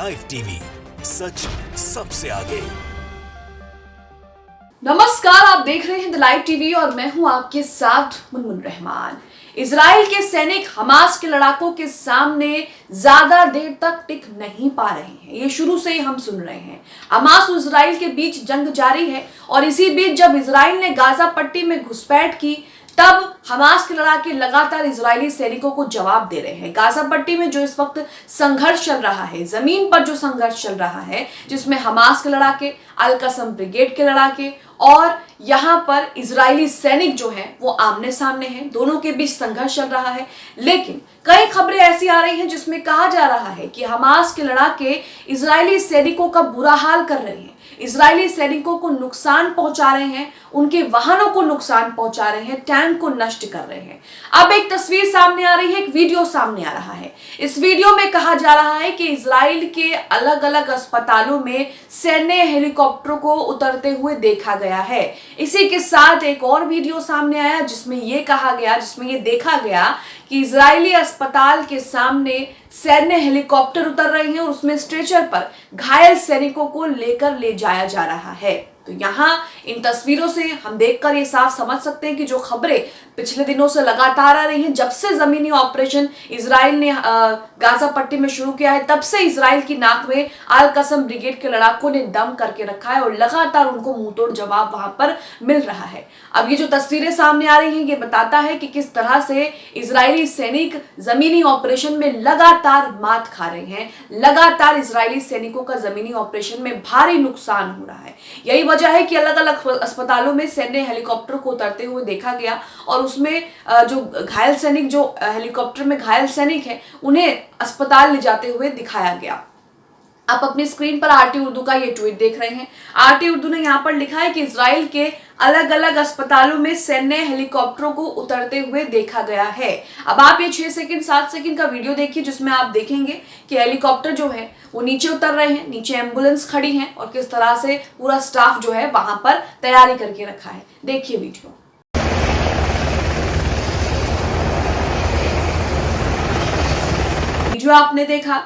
Live TV, सच सबसे आगे। नमस्कार, आप देख रहे हैं द लाइव टीवी और मैं हूं आपके साथ मुनमुन रहमान। इजराइल के सैनिक हमास के लड़ाकों के सामने ज्यादा देर तक टिक नहीं पा रहे हैं। ये शुरू से ही हम सुन रहे हैं। हमास और इजराइल के बीच जंग जारी है और इसी बीच जब इजराइल ने गाजा पट्टी में घुसपैठ की तब हमास के लड़ाके लगातार इजरायली सैनिकों को जवाब दे रहे हैं। गाजा पट्टी में जो इस वक्त संघर्ष चल रहा है, जमीन पर जो संघर्ष चल रहा है, जिसमें हमास के लड़ाके, अल कसम ब्रिगेड के लड़ाके और यहाँ पर इजरायली सैनिक जो हैं वो आमने सामने हैं, दोनों के बीच संघर्ष चल रहा है। लेकिन कई खबरें ऐसी आ रही हैं जिसमें कहा जा रहा है कि हमास के लड़ाके इजरायली सैनिकों का बुरा हाल कर रहे हैं, इजरायली सैनिकों को नुकसान पहुंचा रहे हैं, उनके वाहनों को नुकसान पहुंचा रहे हैं, टैंक को नष्ट कर रहे हैं। अब एक तस्वीर सामने आ रही है, एक वीडियो सामने आ रहा है। इस वीडियो में कहा जा रहा है कि इजराइल के अलग अलग अस्पतालों में सैन्य हेलीकॉप्टरों को उतरते हुए देखा गया है। इसी के साथ एक और वीडियो सामने आया जिसमें ये देखा गया कि इजरायली अस्पताल के सामने सैन्य हेलीकॉप्टर उतर रहे हैं और उसमें स्ट्रेचर पर घायल सैनिकों को लेकर ले जाया जा रहा है। तो यहाँ इन तस्वीरों से हम देखकर ये साफ समझ सकते हैं कि जो खबरें पिछले दिनों से लगातार आ रही हैं, जब से जमीनी ऑपरेशन इजराइल ने गाजा पट्टी में शुरू किया है, तब से इजराइल की नाक में अल कसम ब्रिगेड के लड़ाकों ने दम करके रखा है और लगातार उनको मुंहतोड़ जवाब वहां पर मिल रहा है। अब ये जो तस्वीरें सामने आ रही हैं, ये बताता है कि किस तरह से इजरायली सैनिक जमीनी ऑपरेशन में लगातार मात खा रहे हैं, लगातार इजरायली सैनिकों का जमीनी ऑपरेशन में भारी नुकसान हो रहा है। यही वजह है कि अलग अलग अस्पतालों में सैन्य हेलीकॉप्टर को उतरते हुए देखा गया और उसमें जो घायल सैनिक, जो हेलीकॉप्टर में घायल सैनिक हैं, उन्हें अस्पताल ले जाते हुए दिखाया गया। आप अपनी स्क्रीन पर आरटी उर्दू का ये ट्वीट देख रहे हैं। आरटी उर्दू ने यहाँ पर लिखा है कि इजराइल के अलग अलग अस्पतालों में सैन्य हेलीकॉप्टरों को उतरते हुए देखा गया है। अब आप ये 6 सेकंड 7 सेकंड का वीडियो देखिए जिसमें आप देखेंगे कि हेलीकॉप्टर जो है वो नीचे उतर रहे हैं, नीचे एम्बुलेंस खड़ी है और किस तरह से पूरा स्टाफ जो है वहां पर तैयारी करके रखा है। देखिए वीडियो। जो आपने देखा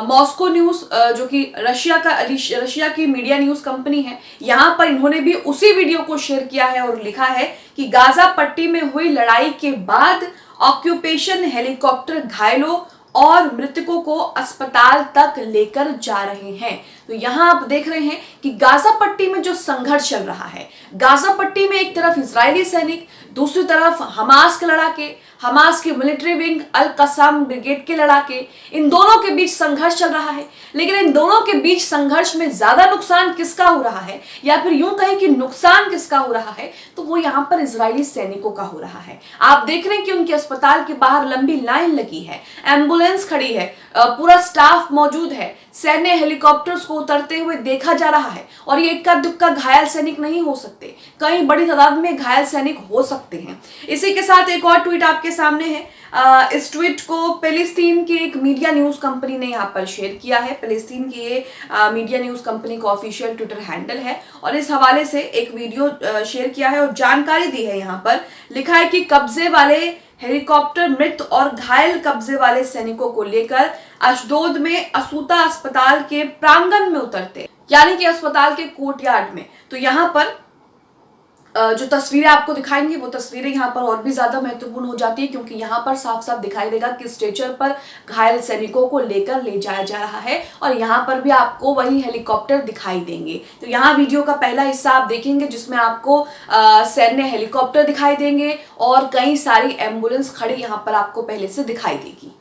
मॉस्को न्यूज, जो कि रशिया की मीडिया न्यूज कंपनी है, यहाँ पर इन्होंने भी उसी वीडियो को शेयर किया है और लिखा है कि गाजा पट्टी में हुई लड़ाई के बाद ऑक्यूपेशन हेलीकॉप्टर घायलों और मृतकों को अस्पताल तक लेकर जा रहे हैं। तो यहाँ आप देख रहे हैं कि गाजा पट्टी में जो संघर्ष चल रहा है, गाजा पट्टी में एक तरफ इजरायली सैनिक, दूसरी तरफ हमास के लड़ाके, हमास की मिलिट्री विंग अल कसाम ब्रिगेड के लड़ाके, इन दोनों के बीच संघर्ष चल रहा है। लेकिन इन दोनों के बीच संघर्ष में ज्यादा नुकसान किसका हो रहा है, या फिर यूं कहें कि नुकसान किसका हो रहा है, तो वो यहाँ पर इजरायली सैनिकों का हो रहा है। आप देख रहे हैं कि उनके अस्पताल के बाहर लंबी लाइन लगी है, एम्बुलेंस खड़ी है, पूरा स्टाफ मौजूद है, सैन्य हेलीकॉप्टर्स को उतरते हुए देखा जा रहा है। और ये इक्का दुक्का घायल सैनिक नहीं हो सकते, कई बड़ी तादाद में घायल सैनिक हो सकते हैं। इसी के साथ एक और ट्वीट आपके सामने है। इस ट्वीट को फिलिस्तीन की एक मीडिया न्यूज कंपनी ने यहाँ पर शेयर किया है। फिलिस्तीन की ये मीडिया न्यूज कंपनी का ऑफिशियल ट्विटर हैंडल है और इस हवाले से एक वीडियो शेयर किया है और जानकारी दी है। यहाँ पर लिखा है कि कब्जे वाले हेलीकॉप्टर मृत और घायल कब्जे वाले सैनिकों को लेकर अशदोद में असूता अस्पताल के प्रांगण में उतरते, यानी कि अस्पताल के कोर्टयार्ड में। तो यहाँ पर जो तस्वीरें आपको दिखाएंगे वो तस्वीरें यहाँ पर और भी ज्यादा महत्वपूर्ण हो जाती है, क्योंकि यहाँ पर साफ साफ दिखाई देगा कि स्ट्रेचर पर घायल सैनिकों को लेकर ले जाया जा रहा है और यहाँ पर भी आपको वही हेलीकॉप्टर दिखाई देंगे। तो यहाँ वीडियो का पहला हिस्सा आप देखेंगे जिसमें आपको सैन्य हेलीकॉप्टर दिखाई देंगे और कई सारी एम्बुलेंस खड़ी यहाँ पर आपको पहले से दिखाई देगी।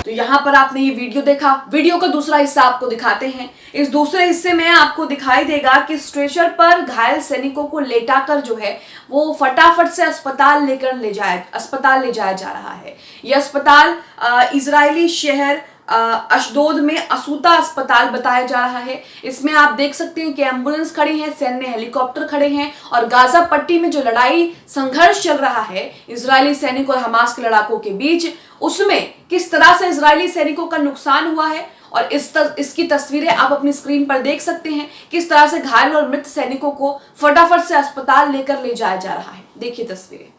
यहाँ पर आपने ये वीडियो देखा। वीडियो का दूसरा हिस्सा आपको दिखाते हैं। इस दूसरे हिस्से में आपको दिखाई देगा कि स्ट्रेचर पर घायल सैनिकों को लेटाकर जो है वो फटाफट से अस्पताल ले जाया जा रहा है। यह अस्पताल इजरायली शहर अशदोद में असूता अस्पताल बताया जा रहा है। इसमें आप देख सकते हैं कि एम्बुलेंस खड़ी है, सैन्य हेलीकॉप्टर खड़े हैं और गाजा पट्टी में जो लड़ाई संघर्ष चल रहा है इजरायली सैनिक और हमास के लड़ाकों के बीच, उसमें किस तरह से इजरायली सैनिकों का नुकसान हुआ है और इसकी तस्वीरें आप अपनी स्क्रीन पर देख सकते हैं। किस तरह से घायल और मृत सैनिकों को फटाफट से अस्पताल लेकर ले जाया जा रहा है। देखिए तस्वीरें।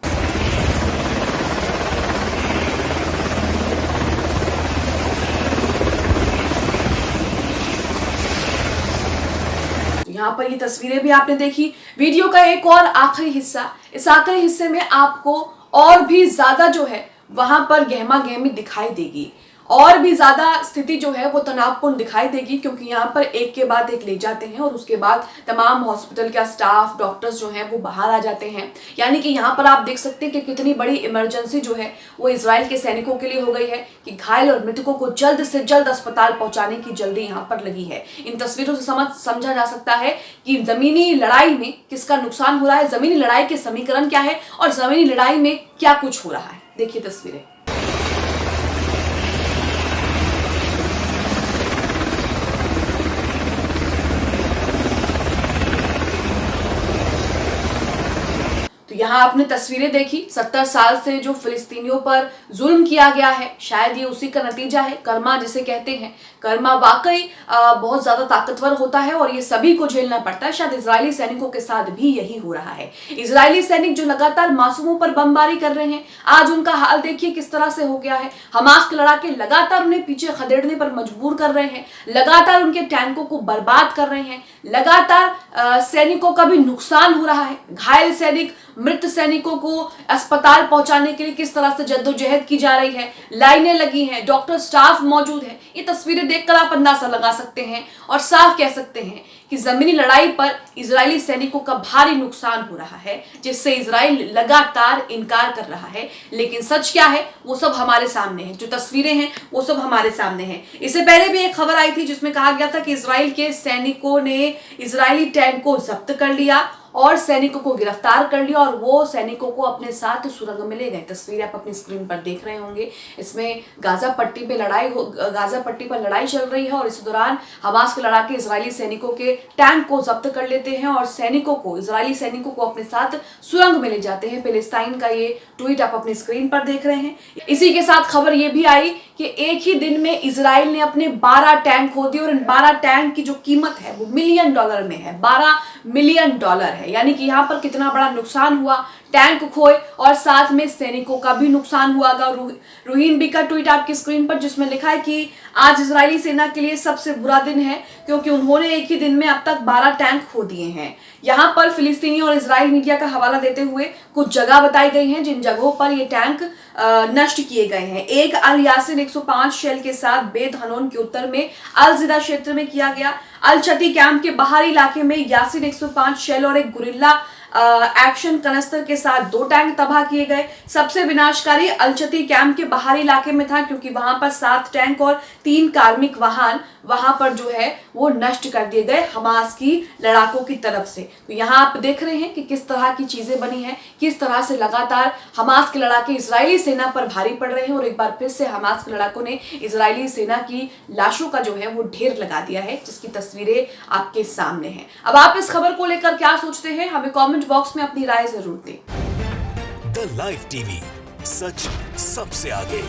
यहाँ पर ये तस्वीरें भी आपने देखी। वीडियो का एक और आखिरी हिस्सा, इस आखिरी हिस्से में आपको और भी ज्यादा जो है वहां पर गहमा गहमी दिखाई देगी, और भी ज्यादा स्थिति जो है वो तनावपूर्ण दिखाई देगी, क्योंकि यहाँ पर एक के बाद एक ले जाते हैं और उसके बाद तमाम हॉस्पिटल का स्टाफ, डॉक्टर्स जो हैं वो बाहर आ जाते हैं। यानी कि यहाँ पर आप देख सकते हैं कि कितनी बड़ी इमरजेंसी जो है वो इजराइल के सैनिकों के लिए हो गई है कि घायल और मृतकों को जल्द से जल्द अस्पताल पहुंचाने की जल्दी यहाँ पर लगी है। इन तस्वीरों से समझा जा सकता है कि जमीनी लड़ाई में किसका नुकसान हो रहा है, जमीनी लड़ाई के समीकरण क्या है और जमीनी लड़ाई में क्या कुछ हो रहा है। देखिए तस्वीरें। यहाँ आपने तस्वीरें देखी। 70 साल से जो फिलिस्तीनियों पर जुल्म किया गया है, शायद ये उसी का नतीजा है। कर्मा जिसे कहते हैं, कर्मा वाकई बहुत ज्यादा ताकतवर होता है और ये सभी को झेलना पड़ता है। शायद इजरायली सैनिकों के साथ भी यही हो रहा है। इजरायली सैनिक जो लगातार मासूमों पर बमबारी कर रहे हैं, आज उनका हाल देखिए किस तरह से हो गया है। हमास के लड़ाके लगातार उन्हें पीछे खदेड़ने पर मजबूर कर रहे हैं, लगातार उनके टैंकों को बर्बाद कर रहे हैं, लगातार सैनिकों का भी नुकसान हो रहा है। घायल सैनिक, मृत सैनिकों को अस्पताल पहुंचाने के लिए किस तरह से जद्दोजहद की जा रही है, लाइनें लगी हैं, डॉक्टर स्टाफ मौजूद है। ये तस्वीरें देखकर आप अंदाजा लगा सकते हैं और साफ कह सकते हैं कि जमीनी लड़ाई पर इजरायली सैनिकों का भारी नुकसान हो रहा है, जिससे इजराइल लगातार इनकार कर रहा है। लेकिन सच क्या है वो सब हमारे सामने है, जो तस्वीरें हैं वो सब हमारे सामने हैं। इससे पहले भी एक खबर आई थी जिसमें कहा गया था कि इजराइल के सैनिकों ने इजरायली टैंक को जब्त कर लिया और सैनिकों को गिरफ्तार कर लिया और वो सैनिकों को अपने साथ सुरंग में ले गए। तस्वीरें आप अपनी स्क्रीन पर देख रहे होंगे। इसमें गाजा पट्टी पर लड़ाई चल रही है और इस दौरान हमास के लड़ाके इजरायली सैनिकों के टैंक को जब्त कर लेते हैं और इजरायली सैनिकों को अपने साथ सुरंग में ले जाते हैं। पैलेस्टाइन का ये ट्वीट आप अपनी स्क्रीन पर देख रहे हैं। इसी के साथ खबर ये भी आई कि एक ही दिन में इजराइल ने अपने 12 टैंक खो दिए और इन 12 टैंक की जो कीमत है वो $1 मिलियन में है। $12 मिलियन है। यानी कि यहाँ पर कितना बड़ा नुकसान हुआ, टैंक खोए और साथ में सैनिकों का भी नुकसान हुआ। रूहीन बी का ट्वीट आपकी स्क्रीन पर, जिसमें लिखा है कि आज इजरायली सेना के लिए सबसे बुरा दिन है क्योंकि उन्होंने एक ही दिन में अब तक 12 टैंक खो दिए हैं। यहाँ पर फिलिस्तीनी और इजराइल मीडिया का हवाला देते हुए कुछ जगह बताई गई हैं जिन जगहों पर ये टैंक नष्ट किए गए हैं। एक अल यासिन 105 शेल के साथ बेत हनोन के उत्तर में अल जिदा क्षेत्र में किया गया। अल छती कैंप के बाहरी इलाके में यासिन 105 शेल और एक गुरिल्ला एक्शन कनस्तर के साथ 2 टैंक तबाह किए गए। सबसे विनाशकारी अलचती कैंप के बाहरी इलाके में था क्योंकि वहां पर 7 टैंक और 3 कार्मिक वाहन वहां पर जो है वो नष्ट कर दिए गए हमास की लड़ाकों की तरफ से। तो यहाँ आप देख रहे हैं कि किस तरह की चीजें बनी हैं, किस तरह से लगातार हमास के लड़ाके इजरायली सेना पर भारी पड़ रहे हैं और एक बार फिर से हमास के लड़ाकों ने इजरायली सेना की लाशों का जो है वो ढेर लगा दिया है, जिसकी तस्वीरें आपके सामने हैं। अब आप इस खबर को लेकर क्या सोचते हैं, हमें कॉमेंट बॉक्स में अपनी राय जरूर दें। द लाइव टीवी, सच सबसे आगे।